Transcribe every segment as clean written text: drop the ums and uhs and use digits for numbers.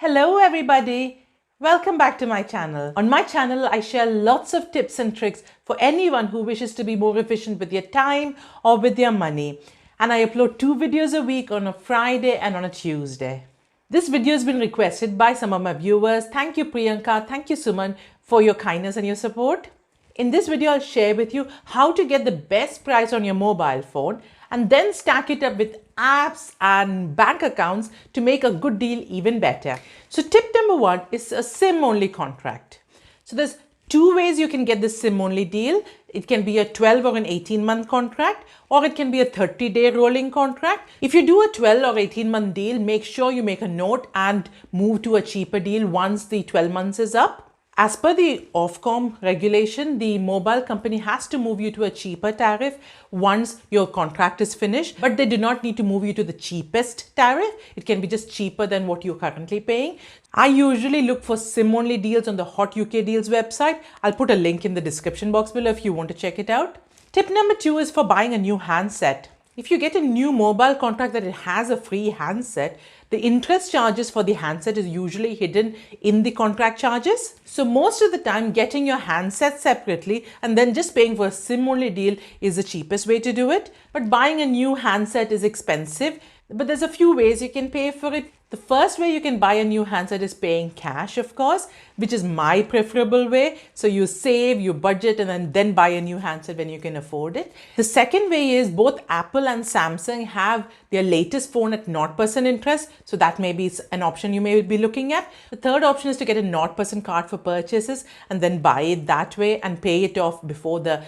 Hello everybody, welcome back to my channel. On my channel, I share lots of tips and tricks for anyone who wishes to be more efficient with their time or with their money. And I upload 2 videos a week on a Friday and on a Tuesday. This video has been requested by some of my viewers. Thank you Priyanka, thank you Suman for your kindness and your support. In this video, I'll share with you how to get the best price on your mobile phone and then stack it up with apps and bank accounts to make a good deal even better. So tip number 1 is a SIM-only contract. So there's 2 ways you can get this SIM-only deal. It can be a 12 or an 18-month contract, or it can be a 30-day rolling contract. If you do a 12 or 18-month deal, make sure you make a note and move to a cheaper deal once the 12 months is up. As per the Ofcom regulation, the mobile company has to move you to a cheaper tariff once your contract is finished, but they do not need to move you to the cheapest tariff. It can be just cheaper than what you're currently paying. I usually look for SIM-only deals on the Hot UK Deals website. I'll put a link in the description box below if you want to check it out. Tip number 2 is for buying a new handset. If you get a new mobile contract that it has a free handset, the interest charges for the handset is usually hidden in the contract charges. So most of the time, getting your handset separately and then just paying for a SIM-only deal is the cheapest way to do it. But buying a new handset is expensive, but there's a few ways you can pay for it. The first way you can buy a new handset is paying cash, of course, which is my preferable way. So you save, you budget, and then buy a new handset when you can afford it. The second way is both Apple and Samsung have their latest phone at 0% interest. So that may be an option you may be looking at. The third option is to get a 0% card for purchases and then buy it that way and pay it off before the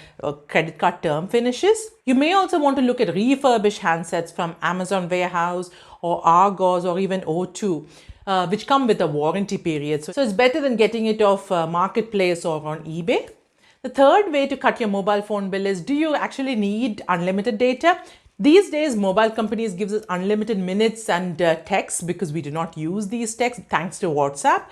credit card term finishes. You may also want to look at refurbished handsets from Amazon Warehouse or Argos or even O2, which come with a warranty period. So it's better than getting it off Marketplace or on eBay. The third way to cut your mobile phone bill is, do you actually need unlimited data? These days, mobile companies give us unlimited minutes and texts because we do not use these texts thanks to WhatsApp.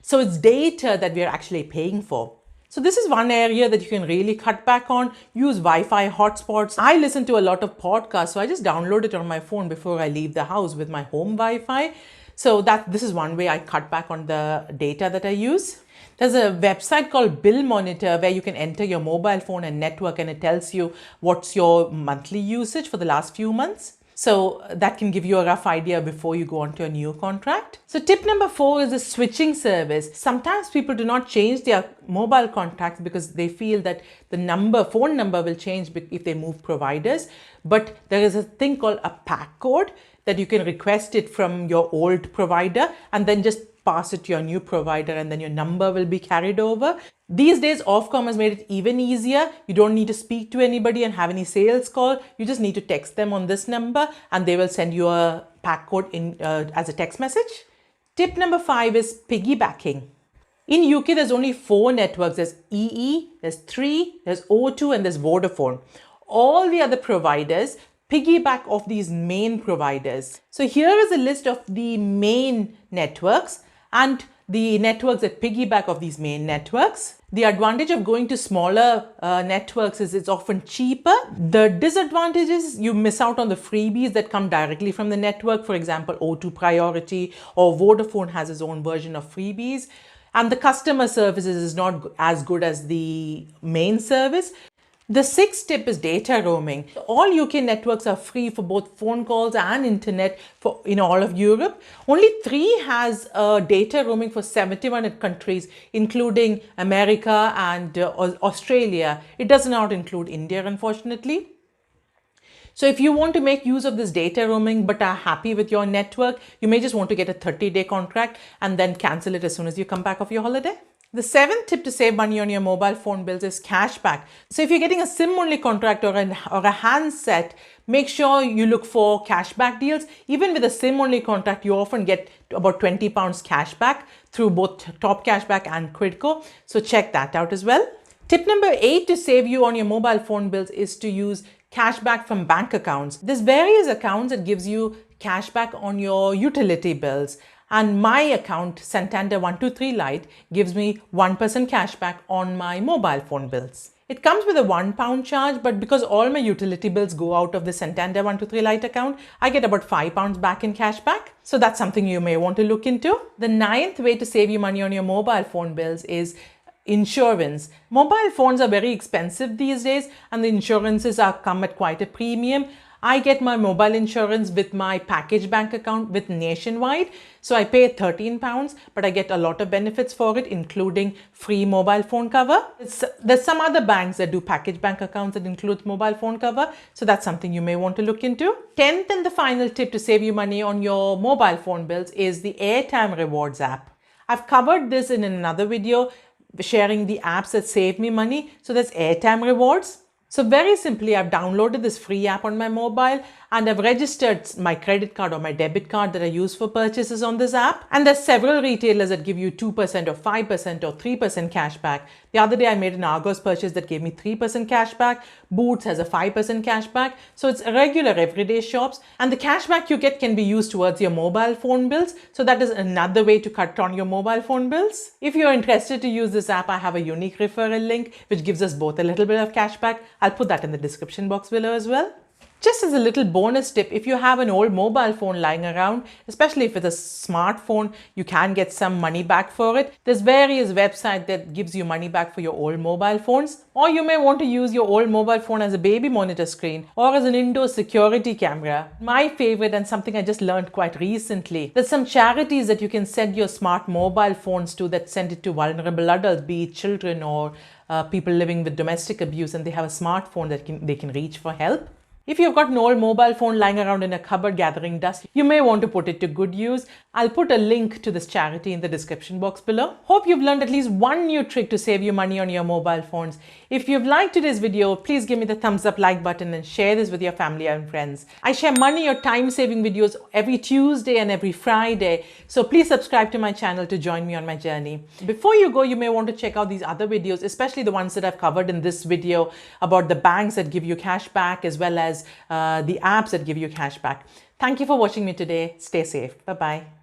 So it's data that we are actually paying for. So this is one area that you can really cut back on. Use Wi-Fi hotspots. I listen to a lot of podcasts, so I just download it on my phone before I leave the house with my home Wi-Fi. So this is one way I cut back on the data that I use. There's a website called Bill Monitor where you can enter your mobile phone and network, and it tells you what's your monthly usage for the last few months. So that can give you a rough idea before you go on to a new contract. So tip number 4 is the switching service. Sometimes people do not change their mobile contracts because they feel that the phone number will change if they move providers. But there is a thing called a pack code that you can request it from your old provider and then just pass it to your new provider, and then your number will be carried over. These days, Ofcom has made it even easier. You don't need to speak to anybody and have any sales call. You just need to text them on this number and they will send you a pack code as a text message. Tip number 5 is piggybacking. In UK, there's only 4 networks. There's EE, there's 3, there's O2, and there's Vodafone. All the other providers piggyback off these main providers. So here is a list of the main networks and the networks that piggyback off these main networks. The advantage of going to smaller networks is it's often cheaper. The disadvantage is you miss out on the freebies that come directly from the network. For example, O2 Priority or Vodafone has its own version of freebies. And the customer services is not as good as the main service. The 6th tip is data roaming. All UK networks are free for both phone calls and internet in all of Europe. Only 3 has data roaming for 71 countries, including America and Australia. It does not include India, unfortunately. So if you want to make use of this data roaming but are happy with your network, you may just want to get a 30-day contract and then cancel it as soon as you come back off your holiday. The 7th tip to save money on your mobile phone bills is cashback. So if you're getting a SIM-only contract or a handset, make sure you look for cashback deals. Even with a SIM-only contract, you often get about £20 cashback through both Top Cashback and Quidco. So check that out as well. Tip number 8 to save you on your mobile phone bills is to use cashback from bank accounts. There's various accounts that gives you cashback on your utility bills. And my account, Santander 123 Lite, gives me 1% cashback on my mobile phone bills. It comes with a £1 charge, but because all my utility bills go out of the Santander 123 Lite account, I get about £5 back in cashback. So that's something you may want to look into. The ninth way to save you money on your mobile phone bills is insurance. Mobile phones are very expensive these days, and the insurances come at quite a premium. I get my mobile insurance with my package bank account with Nationwide. So I pay £13, but I get a lot of benefits for it, including free mobile phone cover. There's some other banks that do package bank accounts that include mobile phone cover. So that's something you may want to look into. 10th and the final tip to save you money on your mobile phone bills is the Airtime Rewards app. I've covered this in another video, sharing the apps that save me money. So there's Airtime Rewards. So very simply, I've downloaded this free app on my mobile and I've registered my credit card or my debit card that I use for purchases on this app. And there's several retailers that give you 2% or 5% or 3% cash back. The other day I made an Argos purchase that gave me 3% cash back. Boots has a 5% cash back. So it's regular everyday shops, and the cash back you get can be used towards your mobile phone bills. So that is another way to cut on your mobile phone bills. If you're interested to use this app, I have a unique referral link which gives us both a little bit of cash back. I'll put that in the description box below as well. Just as a little bonus tip, if you have an old mobile phone lying around, especially if it's a smartphone, you can get some money back for it. There's various websites that gives you money back for your old mobile phones. Or you may want to use your old mobile phone as a baby monitor screen or as an indoor security camera. My favorite, and something I just learned quite recently, there's some charities that you can send your smart mobile phones to that send it to vulnerable adults, be it children or people living with domestic abuse, and they have a smartphone that they can reach for help. If you've got an old mobile phone lying around in a cupboard gathering dust, you may want to put it to good use. I'll put a link to this charity in the description box below. Hope you've learned at least one new trick to save you money on your mobile phones. If you've liked today's video, please give me the thumbs up like button and share this with your family and friends. I share money or time saving videos every Tuesday and every Friday, so please subscribe to my channel to join me on my journey. Before you go, you may want to check out these other videos, especially the ones that I've covered in this video about the banks that give you cash back, as well as the apps that give you cash back. Thank you for watching me today. Stay safe. Bye-bye.